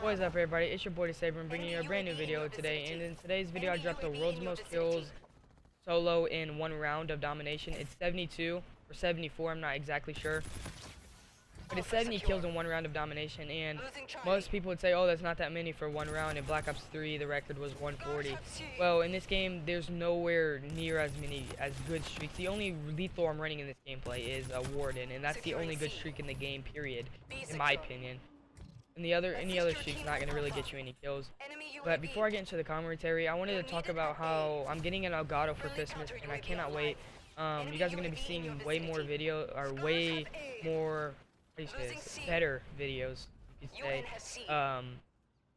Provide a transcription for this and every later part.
What is up, everybody? It's your boy Saber, bringing you a brand new video today. And in today's video, I dropped the world's most kills solo in one round of domination. It's 72 or 74, I'm not exactly sure, but it's 70 kills in one round of domination. And most people would say, oh, that's not that many for one round. In Black Ops 3, the record was 140. Well, in this game, there's nowhere near as many as good streaks. The only lethal I'm running in this gameplay is a Warden, and that's the only good streak in the game, period, in my opinion. And any other streak's not gonna really get you any kills. But before I get into the commentary, I wanted to talk about how I'm getting an Elgato for Christmas, and I cannot wait. You guys are gonna be seeing way more way more, better videos, you could say,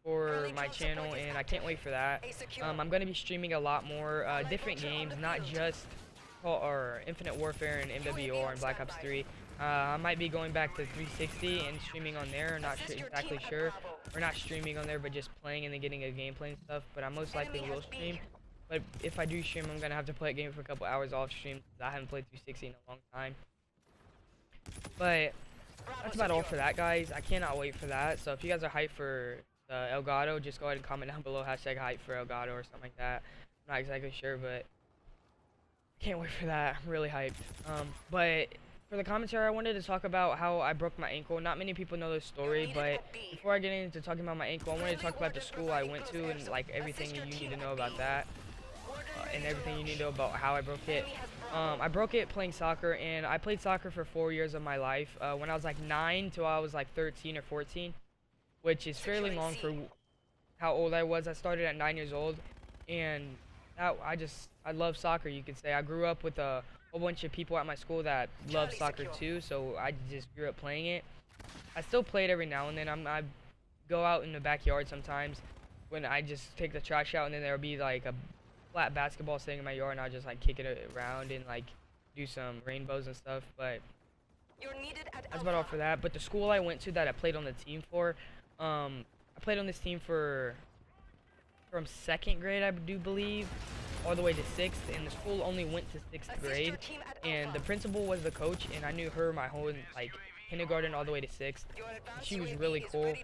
for my channel, and I can't wait for that. I'm gonna be streaming a lot more different games, not just Infinite Warfare and MWO and Black Ops 3. I might be going back to 360 and streaming on there. Not exactly sure. Or not streaming on there, but just playing and then getting a gameplay and stuff. But I most likely will stream. But if I do stream, I'm gonna have to play a game for a couple hours off stream, because I haven't played 360 in a long time. But that's about all for that, guys. I cannot wait for that. So if you guys are hyped for Elgato, just go ahead and comment down below hashtag hype for Elgato or something like that. I'm not exactly sure, but can't wait for that. I'm really hyped. But for the commentary, I wanted to talk about how I broke my ankle. Not many people know this story, but before I get into talking about my ankle, I wanted to talk about the school I went to and like everything you need to know about that, and everything you need to know about how I broke it. I broke it playing soccer, and I played soccer for 4 years of my life. When I was like 9 till I was like 13 or 14, which is fairly long for how old I was. I started at 9 years old, and I love soccer, you could say. I grew up with a whole bunch of people at my school that love soccer too, so I just grew up playing it. I still play it every now and then. I go out in the backyard sometimes when I just take the trash out, and then there'll be like a flat basketball sitting in my yard, and I'll just like kick it around and like do some rainbows and stuff. But that's about all for that. But the school I went to that I played on the team for, I played on this team from 2nd grade, I do believe, all the way to 6th, and the school only went to 6th grade, and the principal was the coach, and I knew her my whole like kindergarten all the way to 6th. She was really cool.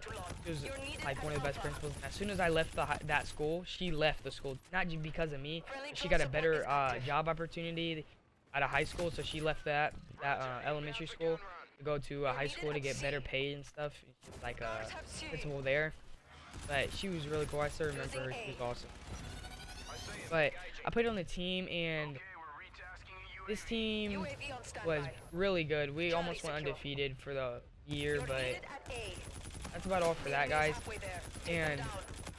She was like one of the best principals. And as soon as I left that school, she left the school, not just because of me. She got a better job opportunity at a high school, so she left that elementary school to go to a high school to get better pay and stuff. She was like a principal there. But she was really cool. I still remember her. She was awesome. But I played on the team, and this team was really good. We almost went undefeated for the year, but that's about all for that, guys. And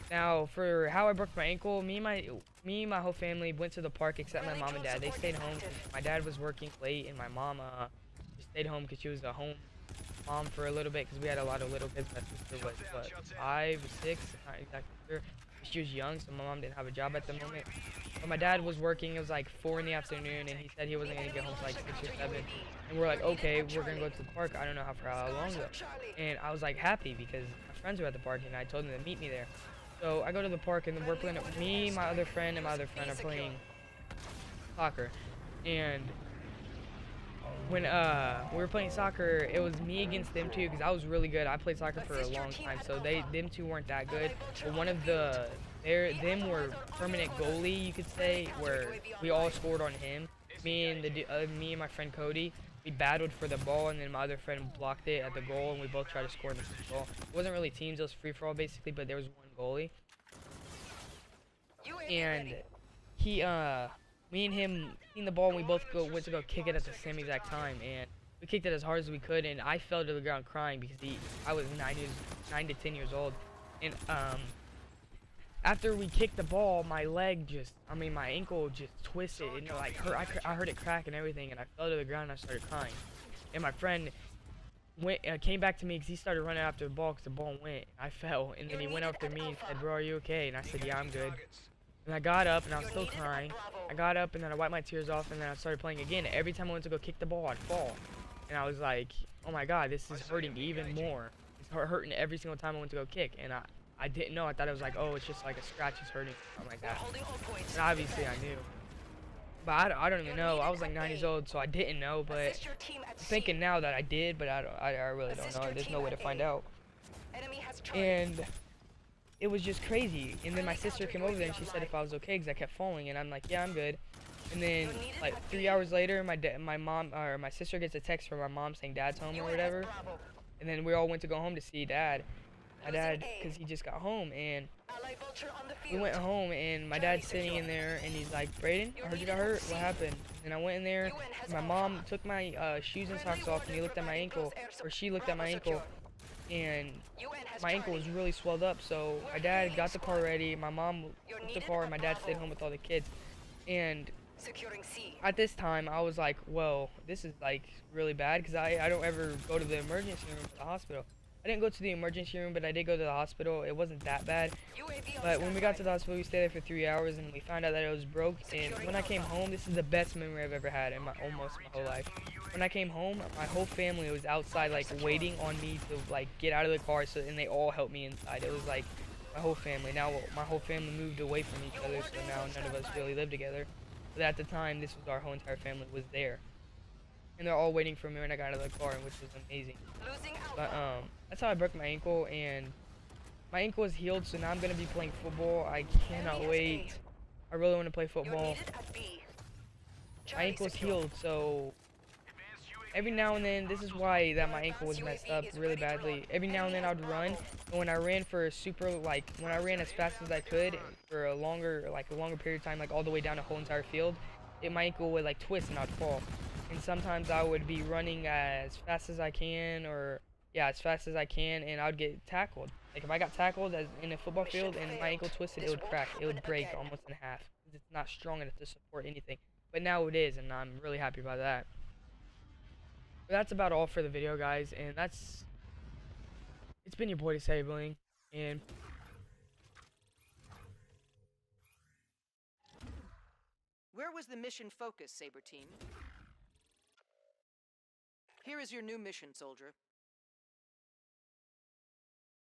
now for how I broke my ankle, me and my whole family went to the park except my mom and dad. They stayed home. My dad was working late, and my mom just stayed home because she was a home mom for a little bit, because we had a lot of little kids. My sister was what, 5 or 6, not exactly sure. She was young, so my mom didn't have a job at the moment. But my dad was working. It was like 4 in the afternoon, and he said he wasn't gonna get home till like 6 or 7. And we're like, okay, we're gonna go to the park. I don't know for how long though. And I was like happy because my friends were at the park, and I told them to meet me there. So I go to the park, and we're playing. Me, my other friend, and my other friend are playing soccer. And when we were playing soccer, it was me against them too, because I was really good. I played soccer for a long time, so them two weren't that good. But one of them were permanent goalie, you could say, where we all scored on him. Me and my friend Cody, we battled for the ball, and then my other friend blocked it at the goal, and we both tried to score in the goal. It wasn't really teams; it was free for all basically, but there was one goalie, and me and him seen the ball, and we both went to go kick it at the same exact time, and we kicked it as hard as we could, and I fell to the ground crying because I was 9 to 10 years old, and after we kicked the ball, my ankle just twisted, and like I heard it crack and everything, and I fell to the ground and I started crying, and my friend came back to me because he started running after the ball because the ball went. I fell, and then he went after me and said, "Bro, are you okay?" And I said, "Yeah, I'm good." And I got up, and I was still crying. I got up, and then I wiped my tears off, and then I started playing again. Every time I went to go kick the ball, I'd fall. And I was like, oh my god, this is hurting even more. It's hurting every single time I went to go kick. And I didn't know. I thought it was like, oh, it's just like a scratch is hurting, something like that. And obviously I knew. But I don't even know. I was like 9 years old, so I didn't know. But I'm thinking now that I did, but I really don't know. There's no way to find out. And it was just crazy. And then my sister came over there and she said if I was okay because I kept falling, and I'm like, yeah, I'm good. And then like 3 hours later, my sister gets a text from my mom saying dad's home or whatever. And then we all went to go home to see dad. My dad, because he just got home, and we went home, and my dad's sitting in there, and he's like, Brayden, I heard you got hurt. What happened? And I went in there. And my mom took my shoes and socks off, and he looked at my ankle, or she looked at my ankle, and my ankle was really swelled up. So my dad got the car ready. My mom took the car, and my dad stayed home with all the kids. And at this time, I was like, whoa, this is like really bad, because I don't ever go to the emergency room at the hospital. I didn't go to the emergency room, but I did go to the hospital. It wasn't that bad. But when we got to the hospital, we stayed there for 3 hours, and we found out that it was broke. And when I came home, this is the best memory I've ever had in almost my whole life. When I came home, my whole family was outside, like, waiting on me to, like, get out of the car, and they all helped me inside. It was, like, my whole family. Now, my whole family moved away from each other, so now none of us really live together. But at the time, this was our whole entire family was there. And they're all waiting for me when I got out of the car, which was amazing. But that's how I broke my ankle, and my ankle is healed, so now I'm gonna be playing football. I cannot wait. I really want to play football. My ankle is healed, so every now and then, this is why that my ankle was messed up really badly. Every now and then I'd run, and when I ran for a when I ran as fast as I could for a longer period of time, like all the way down the whole entire field, my ankle would like twist and I'd fall. And sometimes I would be running as fast as I can, as fast as I can, and I would get tackled. Like if I got tackled in a football field and my ankle twisted, it would crack. It would break almost in half. It's not strong enough to support anything. But now it is, and I'm really happy about that. But that's about all for the video, guys, and it's been your boy Disabling, and Where was the mission focus, Saber Team? Here is your new mission, soldier.